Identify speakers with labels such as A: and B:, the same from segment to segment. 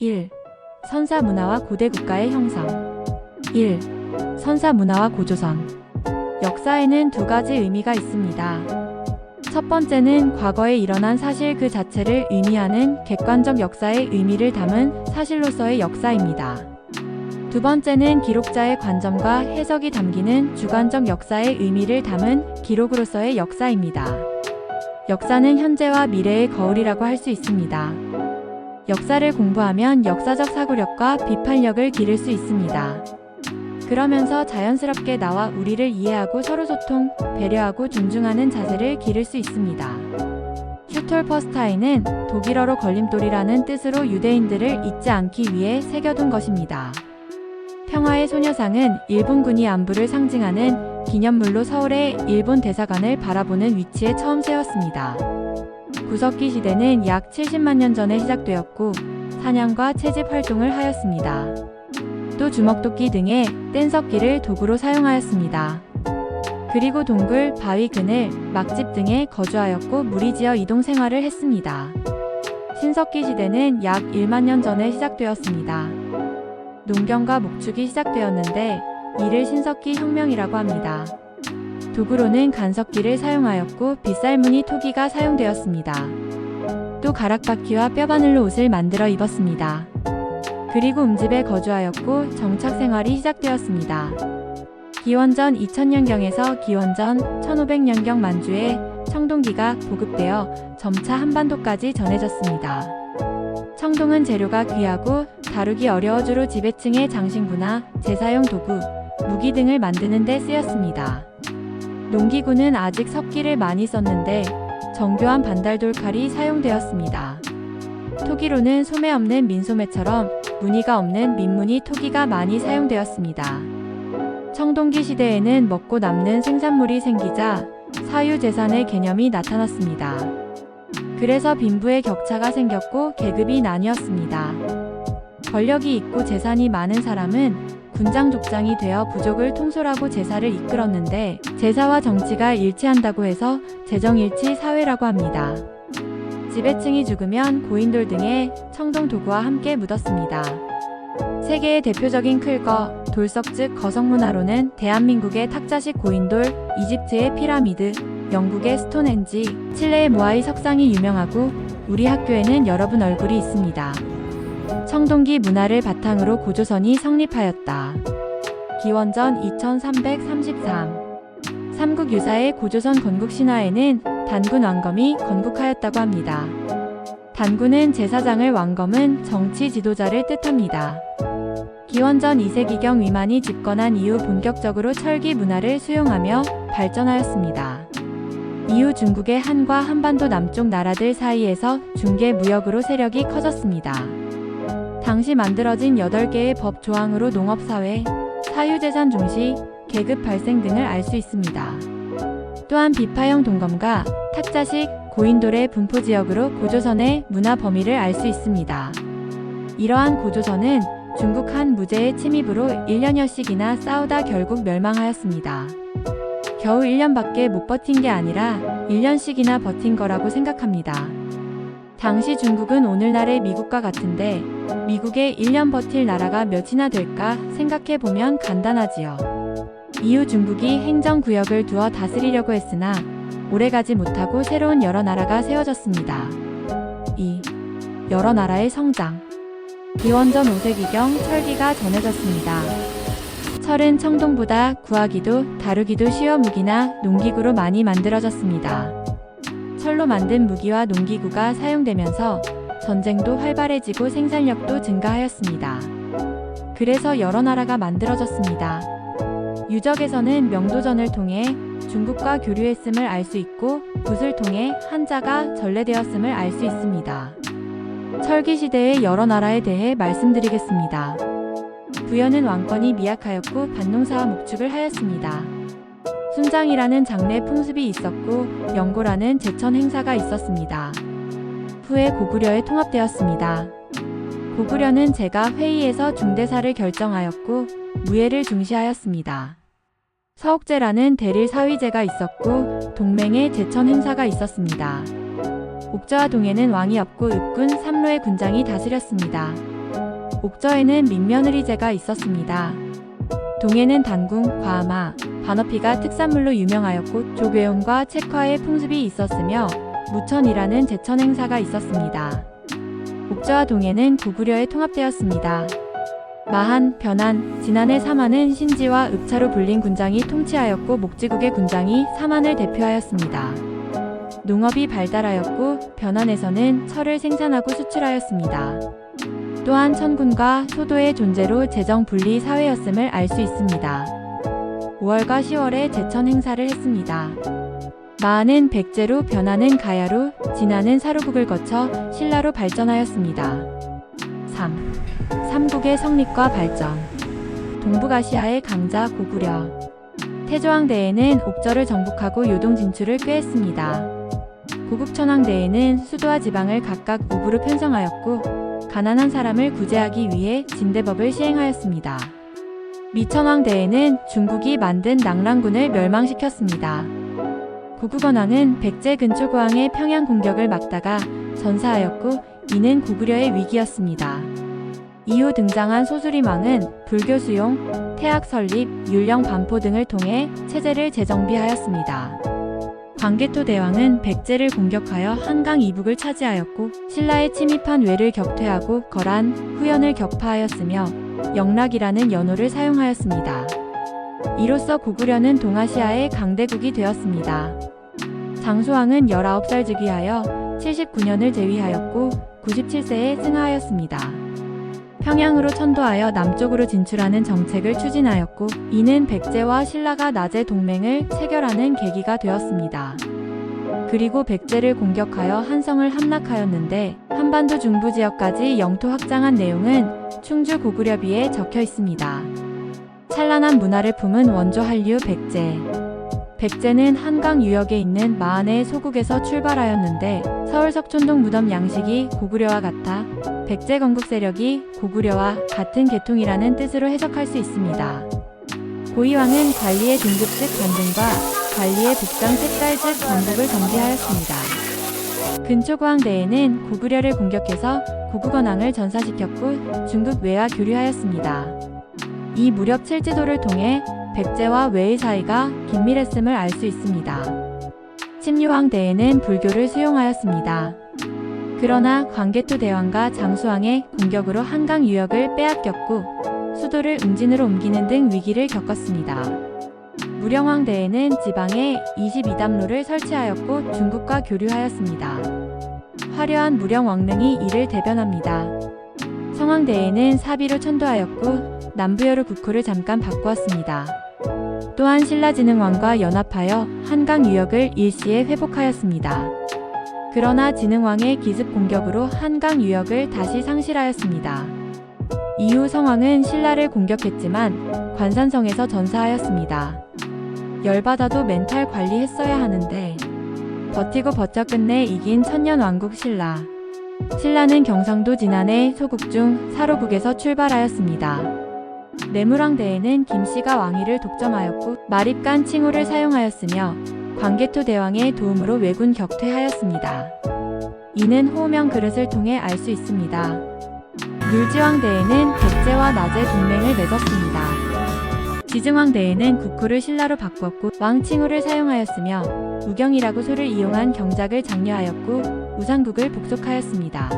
A: 1. 선사 문화와 고대 국가의 형성. 1. 선사 문화와 고조선. 역사에는 두 가지 의미가 있습니다. 첫 번째는 과거에 일어난 사실 그 자체를 의미하는 객관적 역사의 의미를 담은 사실로서의 역사입니다. 두 번째는 기록자의 관점과 해석이 담기는 주관적 역사의 의미를 담은 기록으로서의 역사입니다. 역사는 현재와 미래의 거울이라고 할 수 있습니다. 역사를 공부하면 역사적 사고력과 비판력을 기를 수 있습니다. 그러면서 자연스럽게 나와 우리를 이해하고 서로 소통, 배려하고 존중하는 자세를 기를 수 있습니다. 슈톨퍼스타인은 독일어로 걸림돌이라는 뜻으로 유대인들을 잊지 않기 위해 새겨둔 것입니다. 평화의 소녀상은 일본군이 안부를 상징하는 기념물로 서울의 일본 대사관을 바라보는 위치에 처음 세웠습니다. 구석기 시대는 약 70만 년 전에 시작되었고 사냥과 채집 활동을 하였습니다. 또 주먹도끼 등의 뗀석기를 도구로 사용하였습니다. 그리고 동굴, 바위, 그늘, 막집 등에 거주하였고 무리지어 이동 생활을 했습니다. 신석기 시대는 약 1만 년 전에 시작되었습니다. 농경과 목축이 시작되었는데 이를 신석기 혁명이라고 합니다. 도구로는 간석기를 사용하였고 빗살무늬 토기가 사용되었습니다. 또 가락바퀴와 뼈바늘로 옷을 만들어 입었습니다. 그리고 음집에 거주하였고 정착 생활이 시작되었습니다. 기원전 2000년경에서 기원전 1500년경 만주에 청동기가 보급되어 점차 한반도까지 전해졌습니다. 청동은 재료가 귀하고 다루기 어려워 주로 지배층의 장신구나 제사용 도구, 무기 등을 만드는 데 쓰였습니다. 농기구는 아직 석기를 많이 썼는데 정교한 반달돌칼이 사용되었습니다. 토기로는 소매 없는 민소매처럼 무늬가 없는 민무늬 토기가 많이 사용되었습니다. 청동기 시대에는 먹고 남는 생산물이 생기자 사유재산의 개념이 나타났습니다. 그래서 빈부의 격차가 생겼고 계급이 나뉘었습니다. 권력이 있고 재산이 많은 사람은 군장족장이 되어 부족을 통솔하고 제사를 이끌었는데 제사와 정치가 일치한다고 해서 재정일치 사회라고 합니다. 지배층이 죽으면 고인돌 등의 청동 도구와 함께 묻었습니다. 세계의 대표적인 클거, 돌석 즉 거석문화로는 대한민국의 탁자식 고인돌, 이집트의 피라미드, 영국의 스톤헨지, 칠레의 모아이 석상이 유명하고 우리 학교에는 여러분 얼굴이 있습니다. 청동기 문화를 바탕으로 고조선이 성립하였다. 기원전 2333. 삼국 유사의 고조선 건국신화에는 단군 왕검이 건국하였다고 합니다. 단군은 제사장을, 왕검은 정치 지도자를 뜻합니다. 기원전 2세기경 위만이 집권한 이후 본격적으로 철기 문화를 수용하며 발전하였습니다. 이후 중국의 한과 한반도 남쪽 나라들 사이에서 중개 무역으로 세력이 커졌습니다. 당시 만들어진 8개의 법 조항으로 농업사회, 사유재산 중시, 계급 발생 등을 알 수 있습니다. 또한 비파형 동검과 탁자식, 고인돌의 분포지역으로 고조선의 문화 범위를 알 수 있습니다. 이러한 고조선은 중국 한 무제의 침입으로 1년여씩이나 싸우다 결국 멸망하였습니다. 겨우 1년밖에 못 버틴 게 아니라 1년씩이나 버틴 거라고 생각합니다. 당시 중국은 오늘날의 미국과 같은데 미국에 1년 버틸 나라가 몇이나 될까 생각해보면 간단하지요. 이후 중국이 행정구역을 두어 다스리려고 했으나 오래가지 못하고 새로운 여러 나라가 세워졌습니다. 2. 여러 나라의 성장. 기원전 5세기경 철기가 전해졌습니다. 철은 청동보다 구하기도 다루기도 쉬워 무기나 농기구로 많이 만들어졌습니다. 철로 만든 무기와 농기구가 사용되면서 전쟁도 활발해지고 생산력도 증가하였습니다. 그래서 여러 나라가 만들어졌습니다. 유적에서는 명도전을 통해 중국과 교류했음을 알 수 있고 붓을 통해 한자가 전래되었음을 알 수 있습니다. 철기 시대의 여러 나라에 대해 말씀드리겠습니다. 부여는 왕권이 미약하였고 밭농사와 목축을 하였습니다. 순장이라는 장례 풍습이 있었고 영고라는 제천 행사가 있었습니다. 후에 고구려에 통합되었습니다. 고구려는 제가 회의에서 중대사를 결정하였고 무예를 중시하였습니다. 서옥제라는 대릴 사위제가 있었고 동맹의 제천 행사가 있었습니다. 옥저와 동에는 왕이 없고 읍군 삼로의 군장이 다스렸습니다. 옥저에는 민며느리제가 있었습니다. 동해는 단궁, 과마, 반어피가 특산물로 유명하였고 조궤온과 책화의 풍습이 있었으며 무천이라는 제천 행사가 있었습니다. 옥저와 동해는 고구려에 통합되었습니다. 마한, 변한, 진안의 삼한은 신지와 읍차로 불린 군장이 통치하였고 목지국의 군장이 삼한을 대표하였습니다. 농업이 발달하였고 변안에서는 철을 생산하고 수출하였습니다. 또한 천군과 소도의 존재로 재정 분리 사회였음을 알 수 있습니다. 5월과 10월에 제천 행사를 했습니다. 마한은 백제로, 변안은 가야로, 진안은 사루국을 거쳐 신라로 발전하였습니다. 3. 삼국의 성립과 발전. 동북아시아의 강자 고구려. 태조왕대에는 옥저를 정복하고 요동 진출을 꾀했습니다. 고국천왕대에는 수도와 지방을 각각 옥으로 편성하였고 가난한 사람을 구제하기 위해 진대법을 시행하였습니다. 미천왕대에는 중국이 만든 낙랑군을 멸망시켰습니다. 고국언왕은 백제 근초고왕의 평양 공격을 막다가 전사하였고 이는 고구려의 위기였습니다. 이후 등장한 소수림왕은 불교 수용, 태학 설립, 율령 반포 등을 통해 체제를 재정비하였습니다. 광개토 대왕은 백제를 공격하여 한강 이북을 차지하였고 신라에 침입한 외를 격퇴하고 거란, 후연을 격파하였으며 영락이라는 연호를 사용하였습니다. 이로써 고구려는 동아시아의 강대국이 되었습니다. 장수왕은 19살 즉위하여 79년을 재위하였고 97세에 승하하였습니다. 평양으로 천도하여 남쪽으로 진출하는 정책을 추진하였고 이는 백제와 신라가 낮에 동맹을 체결하는 계기가 되었습니다. 그리고 백제를 공격하여 한성을 함락하였는데 한반도 중부 지역까지 영토 확장한 내용은 충주 고구려비에 적혀 있습니다. 찬란한 문화를 품은 원조 한류 백제. 백제는 한강 유역에 있는 마한의 소국에서 출발하였는데 서울 석촌동 무덤 양식이 고구려와 같아 백제 건국 세력이 고구려와 같은 계통이라는 뜻으로 해석할 수 있습니다. 고이왕은 관리의 등급 즉 관등과 관리의 복장 색깔 즉 관복을 정비하였습니다. 근초고왕대에는 고구려를 공격해서 고국언왕을 전사시켰고 중국 외와 교류하였습니다. 이 무렵 칠지도를 통해 백제와 외의 사이가 긴밀했음을 알 수 있습니다. 침류왕대에는 불교를 수용하였습니다. 그러나 광개토 대왕과 장수왕의 공격으로 한강 유역을 빼앗겼고 수도를 웅진으로 옮기는 등 위기를 겪었습니다. 무령왕대에는 지방에 22담로를 설치하였고 중국과 교류하였습니다. 화려한 무령왕릉이 이를 대변합니다. 성왕대에는 사비로 천도하였고 남부여로 국호를 잠깐 바꾸었습니다. 또한 신라진흥왕과 연합하여 한강 유역을 일시에 회복하였습니다. 그러나 진흥왕의 기습 공격으로 한강 유역을 다시 상실하였습니다. 이후 성왕은 신라를 공격했지만 관산성에서 전사하였습니다. 열받아도 멘탈 관리했어야 하는데 버티고 버텨 끝내 이긴 천년왕국 신라. 신라는 경상도 진안의 소국 중 사로국에서 출발하였습니다. 내물왕대에는 김씨가 왕위를 독점하였고 마립간 칭호를 사용하였으며 광개토 대왕의 도움으로 왜군 격퇴하였습니다. 이는 호명 그릇을 통해 알 수 있습니다. 물지왕대에는 백제와 낮에 동맹을 맺었습니다. 지증왕대에는 국호를 신라로 바꾸었고 왕 칭호를 사용하였으며 우경이라고 소를 이용한 경작을 장려하였고 우상국을 복속하였습니다.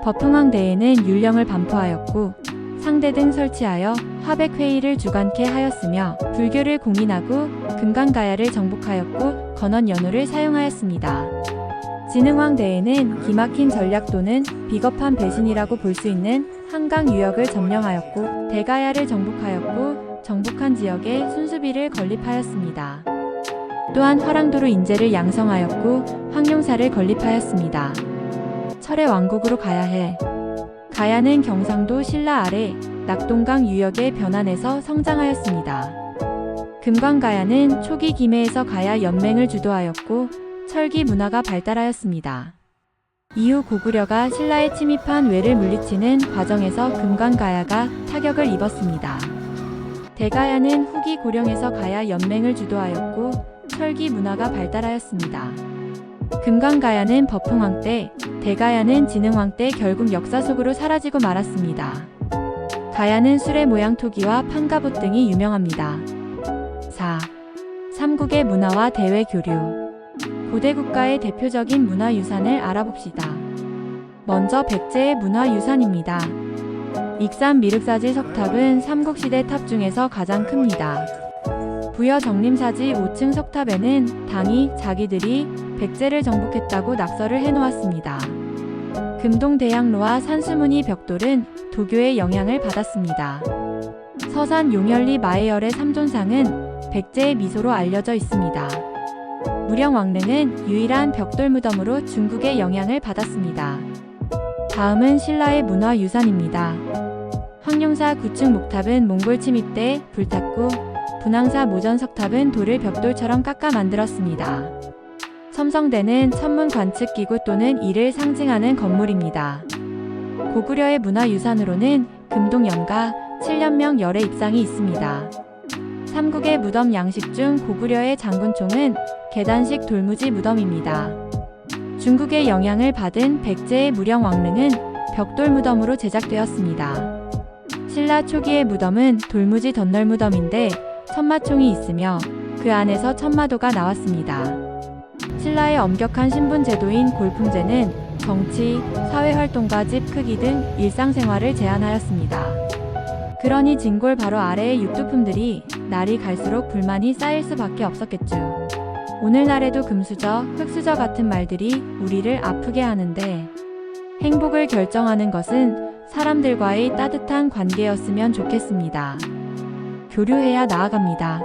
A: 법흥왕대에는 율령을 반포하였고 상대 등 설치하여 화백회의를 주관케 하였으며 불교를 공인하고 금강가야를 정복하였고 건원연호를 사용하였습니다. 진흥왕대에는 기막힌 전략 또는 비겁한 배신이라고 볼 수 있는 한강 유역을 점령하였고 대가야를 정복하였고 정복한 지역에 순수비를 건립하였습니다. 또한 화랑도로 인재를 양성하였고 황룡사를 건립하였습니다. 철의 왕국으로 가야해. 가야는 경상도 신라 아래 낙동강 유역의 변안에서 성장하였습니다. 금광가야는 초기 김해에서 가야 연맹을 주도하였고 철기 문화가 발달하였습니다. 이후 고구려가 신라에 침입한 외를 물리치는 과정에서 금광가야가 타격을 입었습니다. 대가야는 후기 고령에서 가야 연맹을 주도하였고 철기 문화가 발달하였습니다. 금광가야는 법흥왕 때 대가야는 진흥왕 때 결국 역사 속으로 사라지고 말았습니다. 가야는 수레 모양 토기와 판가봇 등이 유명합니다. 4. 삼국의 문화와 대외 교류. 고대 국가의 대표적인 문화유산을 알아봅시다. 먼저 백제의 문화유산입니다. 익산 미륵사지 석탑은 삼국시대 탑 중에서 가장 큽니다. 부여 정림사지 5층 석탑에는 당이 자기들이 백제를 정복했다고 낙서를 해놓았습니다. 금동대양로와 산수무늬 벽돌은 도교의 영향을 받았습니다. 서산 용열리 마해열의 삼존상은 백제의 미소로 알려져 있습니다. 무령왕릉은 유일한 벽돌 무덤으로 중국의 영향을 받았습니다. 다음은 신라의 문화유산입니다. 황룡사 9층 목탑은 몽골 침입 때 불탔고, 분황사 모전석탑은 돌을 벽돌처럼 깎아 만들었습니다. 첨성대는 천문 관측기구 또는 이를 상징하는 건물입니다. 고구려의 문화유산으로는 금동연가, 7년명 열의 입상이 있습니다. 삼국의 무덤 양식 중 고구려의 장군총은 계단식 돌무지 무덤입니다. 중국의 영향을 받은 백제의 무령왕릉은 벽돌 무덤으로 제작되었습니다. 신라 초기의 무덤은 돌무지 덧널무덤인데 천마총이 있으며 그 안에서 천마도가 나왔습니다. 신라의 엄격한 신분 제도인 골품제는 정치, 사회활동과 집 크기 등 일상생활을 제한하였습니다. 그러니 진골 바로 아래의 육두품들이 날이 갈수록 불만이 쌓일 수밖에 없었겠죠. 오늘날에도 금수저, 흙수저 같은 말들이 우리를 아프게 하는데, 행복을 결정하는 것은 사람들과의 따뜻한 관계였으면 좋겠습니다. 교류해야 나아갑니다.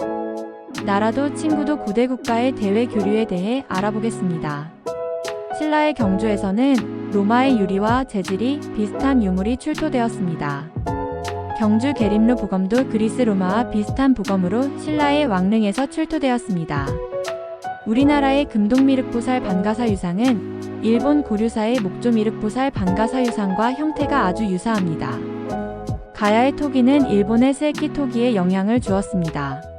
A: 나라도 친구도 고대 국가의 대외 교류에 대해 알아보겠습니다. 신라의 경주에서는 로마의 유리와 재질이 비슷한 유물이 출토되었습니다. 경주 계림루 부검도 그리스 로마와 비슷한 부검으로 신라의 왕릉에서 출토되었습니다. 우리나라의 금동미륵보살 반가사유상은 일본 고류사의 목조미륵보살 반가사유상과 형태가 아주 유사합니다. 가야의 토기는 일본의 세키 토기에 영향을 주었습니다.